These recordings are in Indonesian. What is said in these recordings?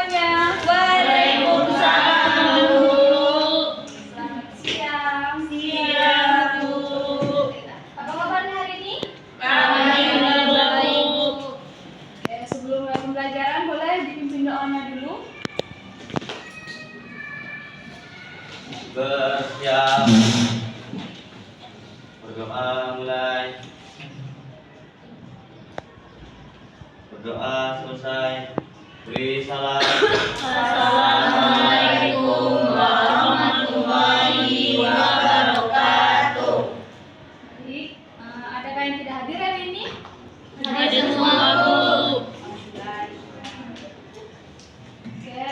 semuanya. Waalaikumsalam, Bu. Selamat siang. Siang, Bu. Apa kabarnya hari ini? Baik, Bu. Sebelum mulai pembelajaran boleh dipimpin doanya dulu. Bersiap. Berdoa mulai. Berdoa selesai. Beri salam. Assalamualaikum warahmatullahi wabarakatuh. Baik, adakah yang tidak hadir hari ini? Hadir semua, Bu. Baik. Oke,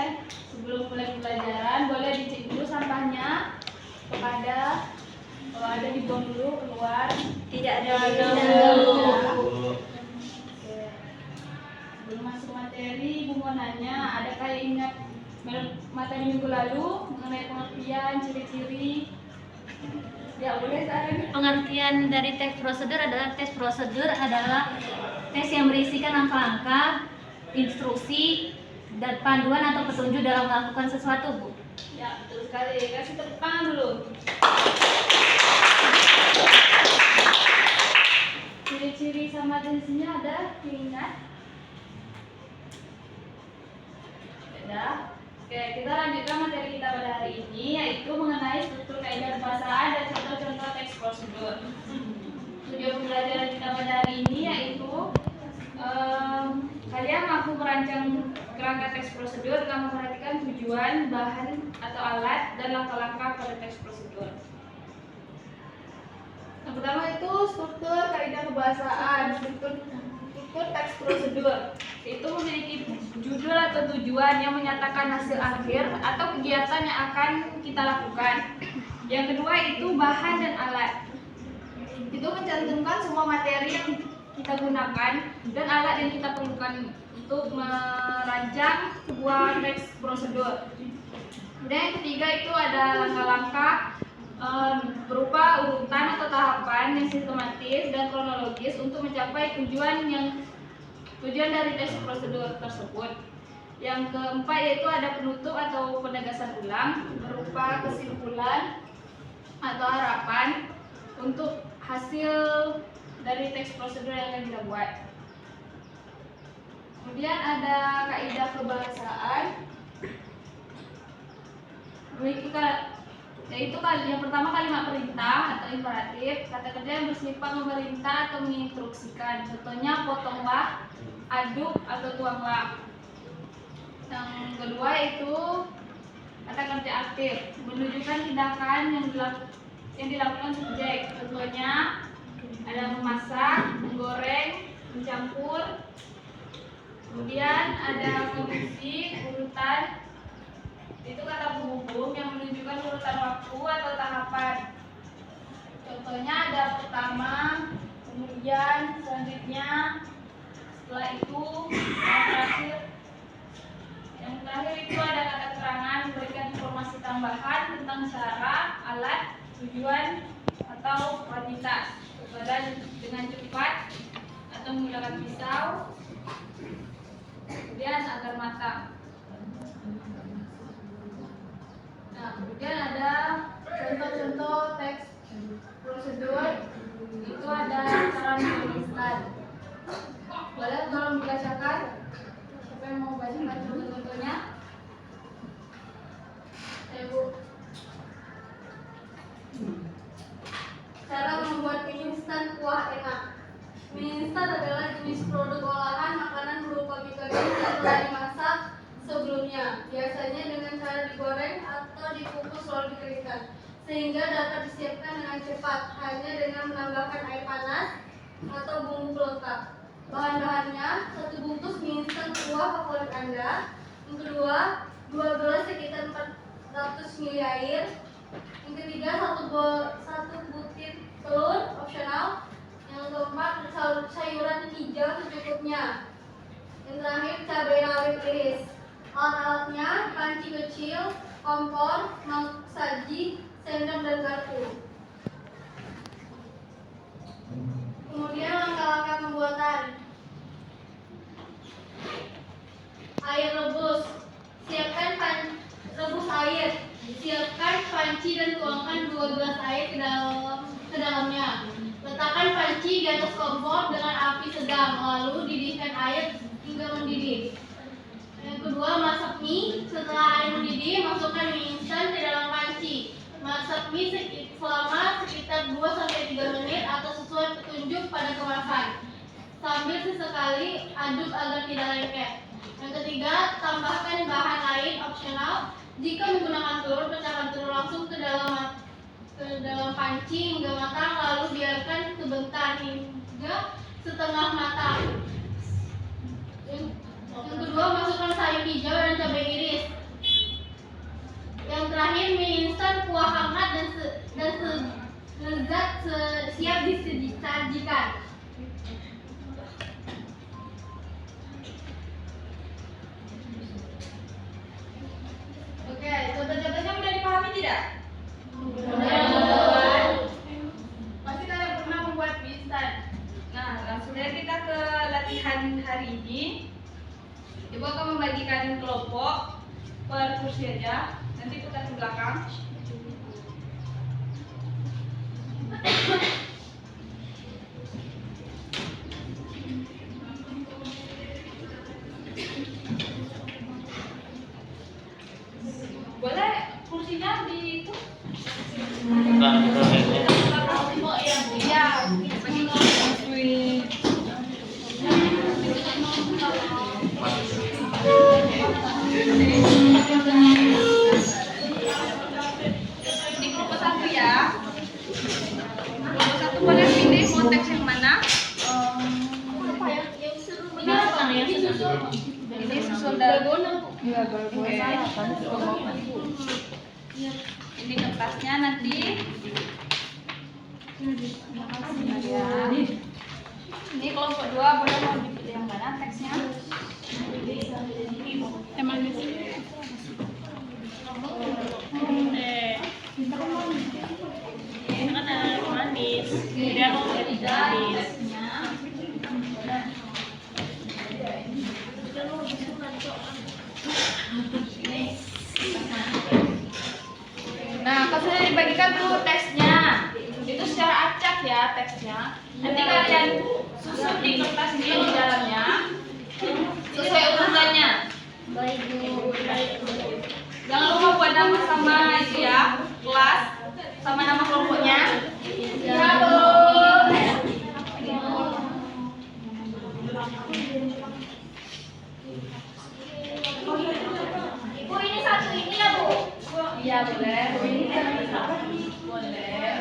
sebelum mulai pembelajaran boleh dicek dulu sampahnya. Kalau ada dibuang dulu keluar. Tidak ada, Bu. Bu. Oke. Sebelum masuk materi, Bu mau nanya, adakah yang ingat materi minggu lalu mengenai pengertian, ciri-ciri? Ya, boleh sekarang. Pengertian dari tes prosedur adalah tes yang berisikan langkah-langkah, instruksi, dan panduan atau petunjuk dalam melakukan sesuatu, Bu. Ya, betul sekali. Kasih tepuk tangan dulu. Ciri-ciri sama jenisnya ada diingat? Sudah. Oke, kita lanjutkan materi kita pada hari ini, yaitu mengenai struktur kaidah bahasaan dan contoh-contoh teks prosedur. Tujuan pembelajaran kita pada hari ini yaitu kalian mampu merancang kerangka teks prosedur dengan memperhatikan tujuan, bahan atau alat, dan langkah-langkah pada teks prosedur. Yang pertama itu struktur kaidah kebahasaan, struktur teks prosedur. Itu memiliki judul atau tujuan yang menyatakan hasil akhir atau kegiatan yang akan kita lakukan. Yang kedua itu bahan dan alat. Itu mencantumkan semua materi yang kita gunakan dan alat yang kita perlukan untuk merancang sebuah teks prosedur. Kemudian yang ketiga itu ada langkah-langkah berupa urutan atau tahapan yang sistematis dan kronologis untuk mencapai tujuan dari teks prosedur tersebut. Yang keempat yaitu ada penutup atau penegasan ulang berupa kesimpulan atau harapan untuk hasil dari teks prosedur yang akan kita buat. Kemudian ada kaidah kebahasaan, yaitu yang pertama kalimat perintah atau imperatif, kata kerja yang bersifat memerintah atau menginstruksikan. Contohnya potonglah, aduk atau tuanglah. Yang kedua itu kata kerja aktif, menunjukkan tindakan yang dilakukan subjek. Contohnya ada memasak, menggoreng, mencampur. Kemudian ada kondisi, urutan. Itu kata penghubung yang menunjukkan urutan waktu atau tahapan. Contohnya ada pertama, kemudian selanjutnya, setelah itu, yang terakhir itu ada kata keterangan memberikan informasi tambahan tentang cara, alat, tujuan atau kuantitas. Dengan cepat atau menggunakan pisau, kemudian agar matang. Nah, kemudian ada contoh-contoh teks prosedur. Itu ada cara menuliskan. Boleh tolong dibacakan. Siapa yang mau baca contoh-contohnya? Bu. Cara membuat mie instan kuah enak. Mie instan adalah jenis produk olahan makanan berupa mie kering yang telah dimasak sebelumnya, biasanya dengan cara digoreng atau dikukus lalu dikeringkan, sehingga dapat disiapkan dengan cepat hanya dengan menambahkan air panas atau bumbu pelengkap. Bahan-bahannya: 1 bungkus mie instan kuah favorit Anda. Yang kedua, 2 gelas sekitar 400 ml air. Yang ketiga, 1 butir telur opsional. Yang keempat, sayuran hijau secukupnya. Yang terakhir, cabai rawit iris. Alat-alatnya: panci kecil, kompor, mangkuk saji, sendok dan garpu. Kemudian langkah-langkah pembuatan. Air rebus panci dan tuangkan 2 gelas air ke dalamnya. Letakkan panci di atas kompor dengan api sedang, lalu didihkan air hingga mendidih. Yang kedua, masak mie. Setelah air mendidih, masukkan mie instan ke dalam panci. Masak mie selama sekitar 2-3 menit atau sesuai petunjuk pada kemasan. Sambil sesekali aduk agar tidak lengket. Yang ketiga, tambahkan bahan lain opsional. Jika menggunakan telur, pecahkan telur langsung ke dalam panci hingga matang, lalu biarkan sebentar hingga setengah matang. Yang kedua, masukkan sayur hijau dan cabai iris. Yang terakhir, mie instan kuah hangat dan lezat siap disajikan. Oke, contoh-contohnya udah dipahami tidak? Udah. Pasti kalian pernah membuat mie instan. Nah, langsung aja kita ke latihan hari ini. Ibu akan membagikan kelompok per kursi aja. Nanti putar ke belakang. Boleh kursinya di itu? Bukan itu aja. Iya. Di kelompok 1 ya. Kelompok 1 boleh pilih mau teks yang mana? Ini susun dalgona. Ini kertasnya nanti. Ini kelompok 2 boleh mau dipilih yang mana teksnya? Emang di sini. Ini kan ada manis. Jadi aku jadi manis. Nah, kalau sudah dibagikan tuh teksnya, itu secara acak ya teksnya. Nanti kalian susun di kertas ini di dalamnya sesuai urutannya. Jangan lupa buat nama sama itu ya, kelas sama nama kelompoknya. Ya, Bu. Ibu ini satu ini ya Bu. Iya boleh. Boleh.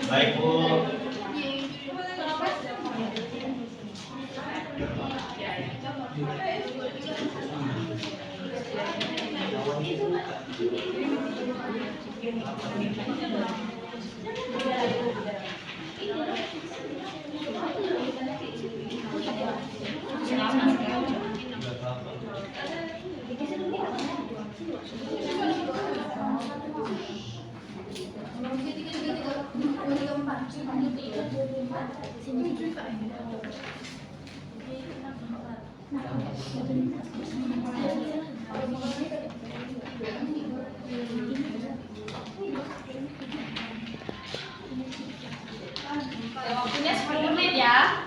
Baik, Bu. Waktunya 10 menit ya.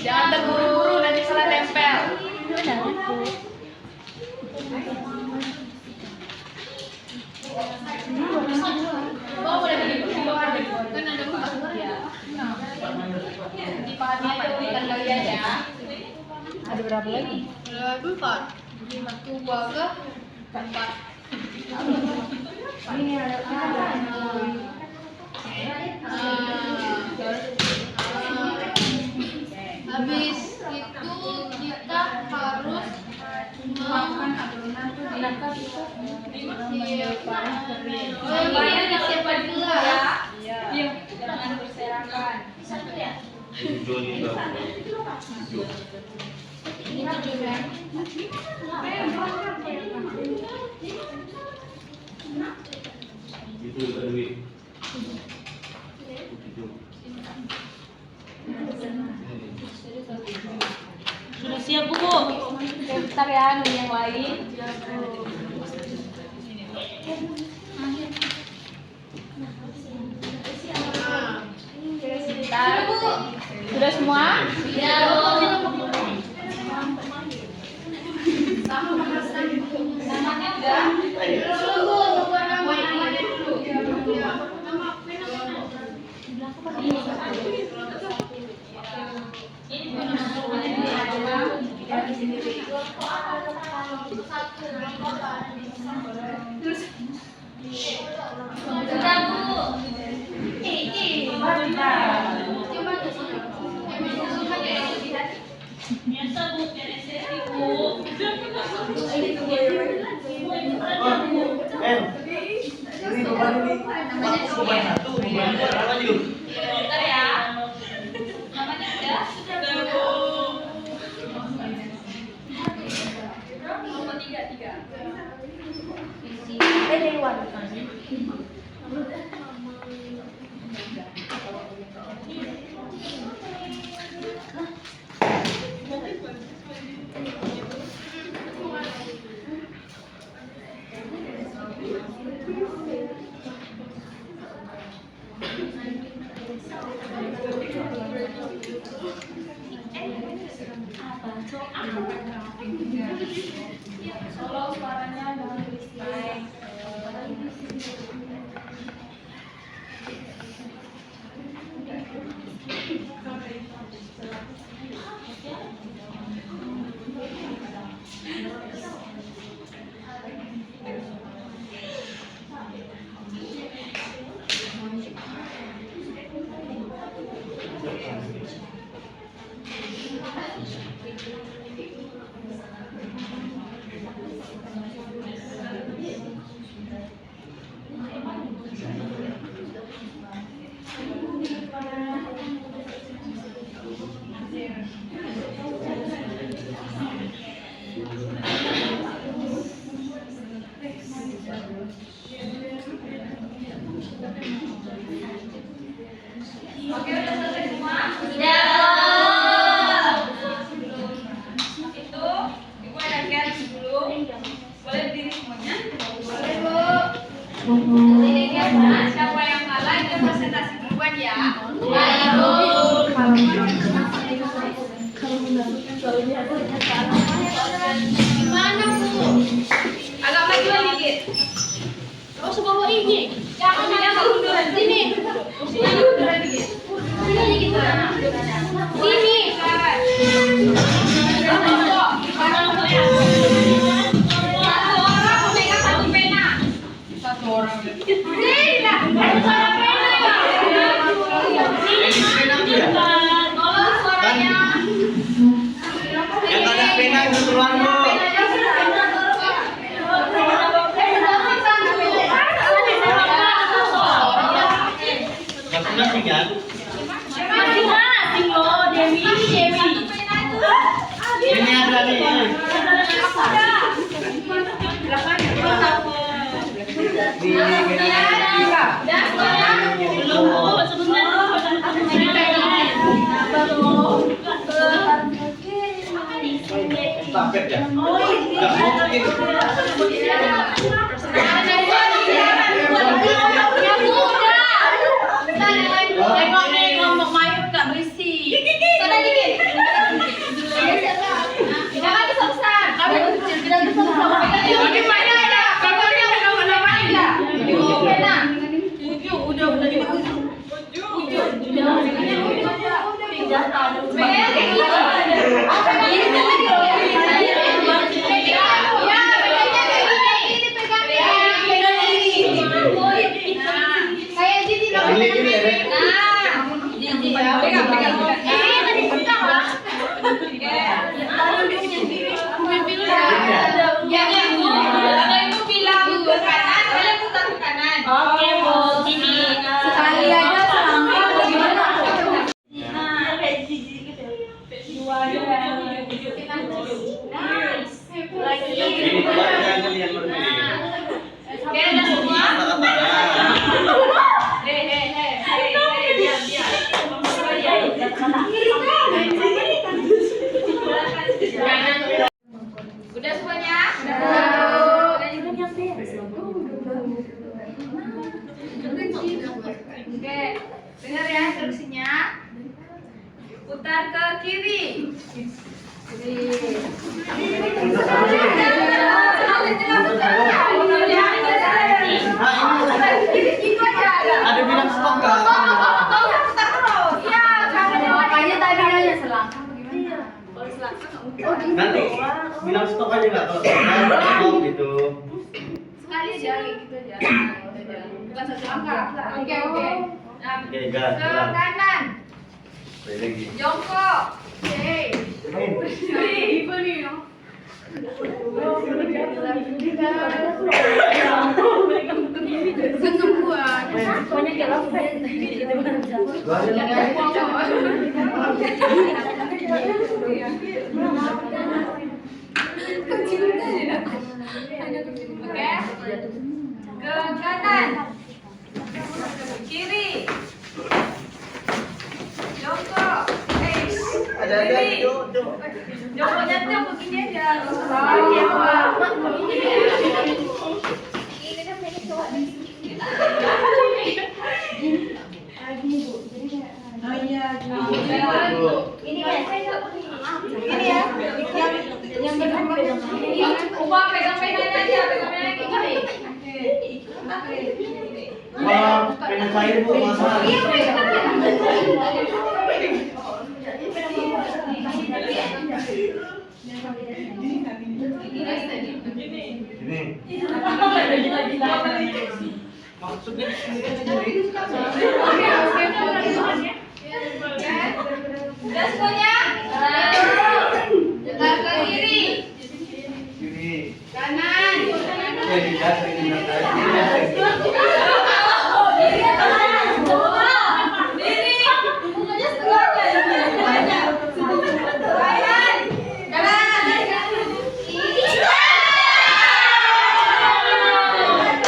Jangan terburu-buru nanti salah tempel. Oh, boleh begitu di luar kan ada 4 ya. Dipahami aja urutan kalian ya. Ada berapa lagi? Ada 4. 1 2 4. Ini ada habis itu kita harus melakukan adonan tuh Bayar yang siapa dulu ya. Iya, jangan berserakan. Satu ya? Juni baru. Ini 7 kan? Itu duit. Sudah siap Bu? Bentar ya, nunggu yang lain. Sebentar. Sudah semua? Ya. Namanya udah? Sudah Bu. Biasa Bu, PNSSI Bu. Ini bukan ini. Bukan satu, bukan berapa yuk? Bentar ya. Namanya udah? Sudah Bu. Nomor 3. Solo suaranya jangan berisik. Oke, udah selesai semua? Sudah. Itu, Ibu ada cash dulu. Boleh berdiri semuanya? Boleh, Bu. Siapa yang kalah itu presentasi duluan ya. Baik Bu. Gimana, Bu? Agak majuan dikit. Oh, sebawa ini. Jangan munduran sini. Sini munduran dikit. Sini gitu. Sini, sekarang. Satu orang memegang satu pena. Satu orang. Sini lah. Satu pena ya. Ini pena ya? Tolong suaranya. Yang ada pena itu keluar Bu. Gak pernah sih kan? Masing-masing loh, Dewi. Ini ada nih. Di Belum Bu, sebentar. Tapet ya? Gak mungkin. Tengok nih, ngomong mayat gak berisik. Sana dikit. Jangan besar-besar. Kami kecil, jangan besar-besar. Ini mana ada? Kamarnya udah mana ya? Ibu pena. Udah di ujung. Ini kiri. Ada bilang stop nggak? Makanya tadi nanya selangkah bagaimana? Nanti bilang stop aja nggak kalau stop gitu. Sekali aja gitu aja. Bukan satu langkah. Oke. Nah, Oke, gas. ke kanan. Balik lagi. Jongkok. Oke. Ibu nih. Oke. Ke kanan. Kiri. Jongkok. Ada Kiri. Jongkoknya tuh begini aja. Ubah pegang-pegangnya aja, pegang-pegangnya gini. Wah, pengen cair bu masalah. Ini. Maksudnya Gas punya. Ke kiri. Kiri. Kanan. Jadi gas ini.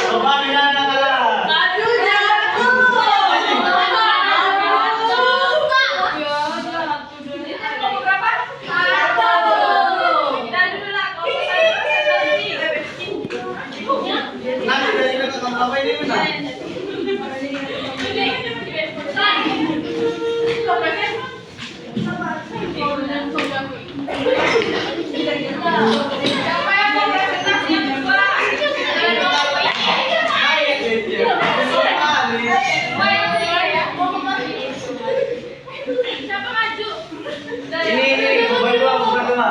Coba bilang kalah. Nanti dari kita apa ini benar? Siapa yang mau presentasi yang kedua? Siapa maju? Ini bukan dua.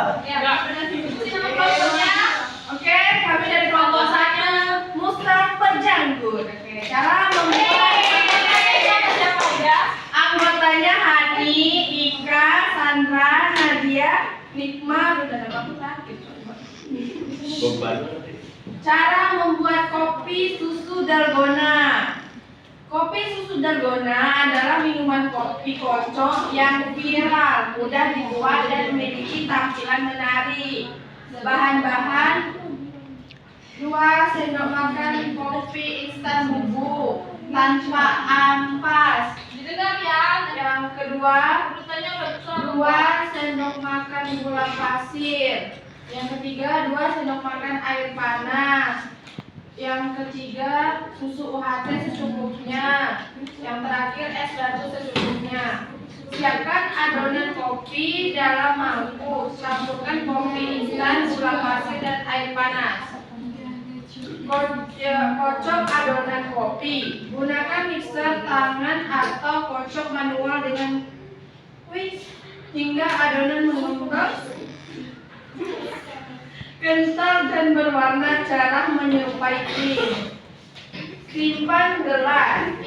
Oke, kami dari kelompok saya Musra Perjanggut. Oke, cara membuat siapa aja? Anggotanya Hani, Ika, Sandra, Nadia, Nikma, udah ada aku terakhir. Beban. Cara membuat kopi susu dalgona. Kopi susu dalgona adalah minuman kopi kocok yang viral, mudah dibuat dan memiliki tampilan menarik. Bahan-bahan 2 sendok makan kopi instan bubuk tanpa ampas. Didengar ya. Yang kedua, 2 sendok makan gula pasir. Yang ketiga, 2 sendok makan air panas. Yang ketiga, susu UHT secukupnya. Yang terakhir, es batu secukupnya. Siapkan adonan kopi dalam mangkuk. Campurkan kopi instan, gula pasir, dan air panas. Kocok adonan kopi. Gunakan mixer tangan atau kocok manual dengan hingga adonan mengembang kental dan berwarna cerah menyerupai krim. Simpan gelas.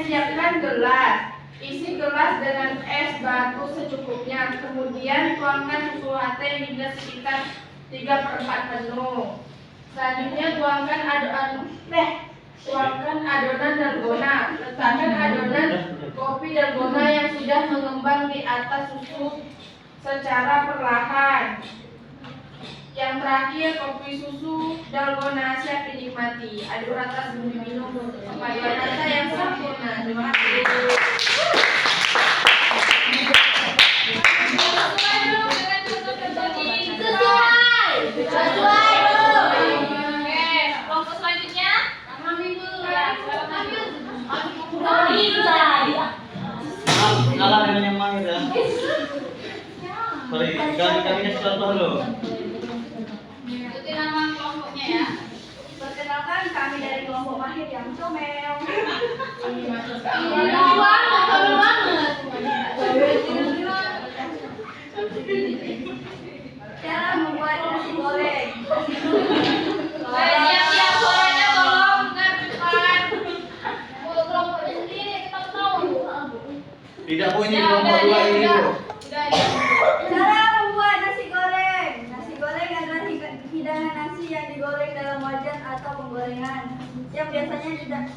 Siapkan gelas. Isi gelas dengan es batu secukupnya. Kemudian tuangkan susu UHT hingga sekitar 3/4 penuh. Selanjutnya tuangkan adonan dalgona. Letakkan adonan kopi dalgona yang sudah mengembang di atas susu secara perlahan. Yang terakhir, kopi susu dalgona siap dinikmati. Aduk rata sebelum diminum untuk paduan rasa yang sempurna. Terima kasih. Kelompok selanjutnya. Ngalah dengan yang mahir ya. contoh lo. Ikuti nama kelompoknya ya. Perkenalkan kami dari kelompok Mahir yang comel. Cara membuat nasi goreng. Diam-diam suaranya tolong bukan depan. Untuk kelompoknya sendiri kita tahu. Tidak Bu, ini kelompok 2 ini Bu. Cara membuat nasi goreng. Nasi goreng adalah hidangan nasi yang digoreng dalam wajan atau penggorengan yang biasanya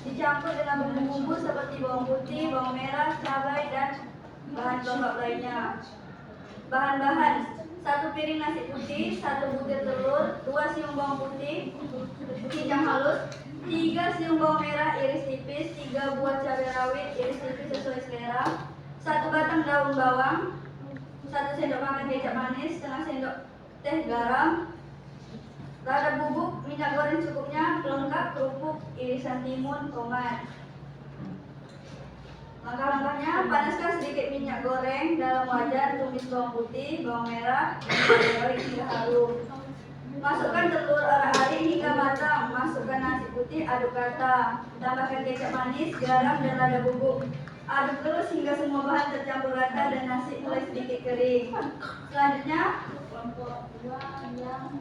dicampur dengan bumbu-bumbu seperti bawang putih, bawang merah, cabai, dan bahan pokok lainnya. Bahan-bahan: 1 piring nasi putih, 1 butir telur, 2 siung bawang putih kicang halus, 3 siung bawang merah iris tipis, 3 buah cabai rawit iris tipis sesuai selera, 1 batang daun bawang, 1 sendok makan kecap manis, setengah sendok teh garam, lada bubuk, minyak goreng secukupnya, pelengkap, kerupuk, irisan timun, tomat. Langkah-langkahnya: panaskan sedikit minyak goreng dalam wajan, tumis bawang putih, bawang merah, dan cabai rawit hingga harum. Masukkan telur arak-arik hingga matang, masukkan nasi putih, aduk rata, tambahkan kecap manis, garam, dan lada bubuk. Aduk terus hingga semua bahan tercampur rata dan nasi mulai sedikit kering. Selanjutnya,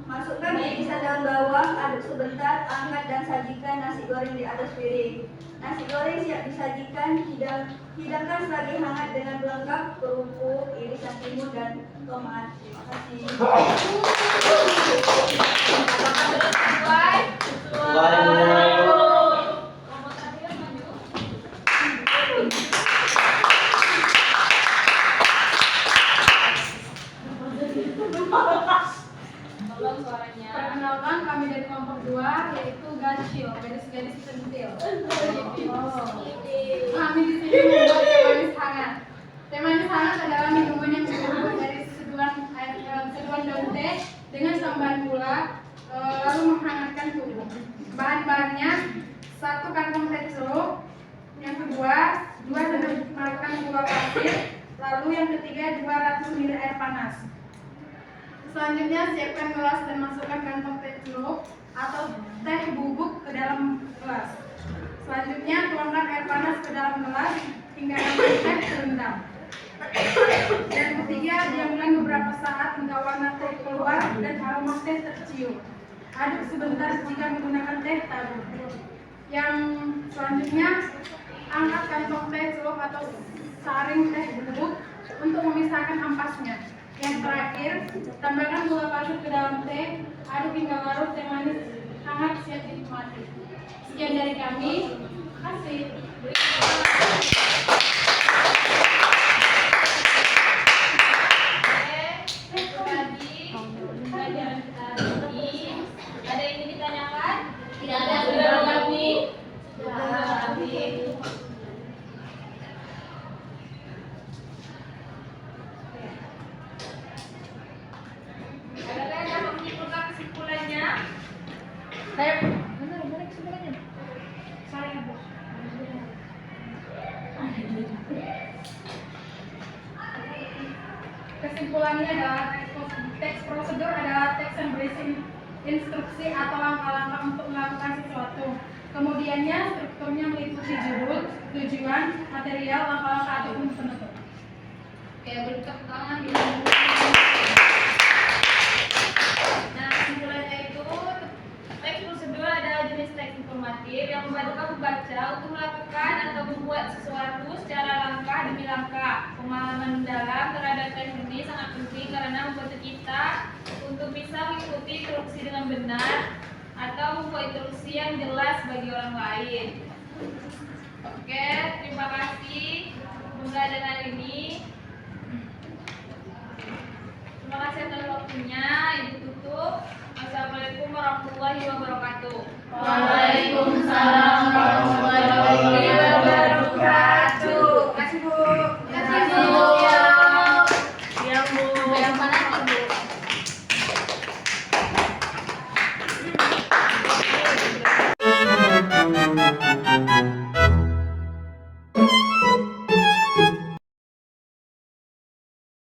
masukkan irisan daun bawang, aduk sebentar, angkat dan sajikan nasi goreng di atas piring. Nasi goreng siap disajikan, hidangkan selagi hangat dengan pelengkap, kerupuk, irisan timun, dan tomat. Terima kasih. Tolong suaranya. Perkenalkan kami dari kelompok 2 yaitu Gansio, gadis-gadis centil. Kami di sini membuat teh manis hangat. Teh manis hangat adalah minuman yang terbuat dari seduhan daun teh dengan tambahan gula, lalu menghangatkan tubuh. Bahan-bahannya: 1 kantong teh celup, yang kedua 2 sendok makan gula pasir, lalu yang ketiga 200 ml air panas. Selanjutnya siapkan gelas dan masukkan kantong teh celup atau teh bubuk ke dalam gelas. Selanjutnya tuangkan air panas ke dalam gelas hingga air teh terendam. Dan ketiga, diamkan beberapa saat hingga warna teh keluar dan aroma teh tercium. Aduk sebentar jika menggunakan teh tabur. Yang selanjutnya, angkat kantong teh celup atau saring teh bubuk untuk memisahkan ampasnya. Yang terakhir, tambahkan gula pasir ke dalam teh, aduk hingga larut teh manis hangat siap dinikmati. Sekian dari kami, terima kasih. Ada yang ingin ditanyakan? Tidak ada. Sudah mengerti? Sudah mengerti. Adakah yang dapat menyimpulkan kesimpulannya? Mana kesimpulannya? Kesimpulannya adalah teks prosedur adalah teks yang berisi instruksi atau langkah-langkah untuk melakukan sesuatu. Kemudiannya strukturnya meliputi judul, tujuan, material, langkah-langkah ataupun penutup. Oke, beri tepuk tangan. Nah, kesimpulannya itu teks prosedur adalah jenis teks informatif yang membantu pembaca untuk melakukan atau membuat sesuatu secara langkah demi langkah. Pemahaman mendalam terhadap teks ini sangat penting karena membantu kita untuk bisa mengikuti instruksi dengan benar atau membuat instruksi yang jelas bagi orang lain. Oke, terima kasih pembelajaran hari ini. Terima kasih atas waktunya. Ibu tutup. Wassalamualaikum warahmatullahi wabarakatuh. Waalaikumsalam.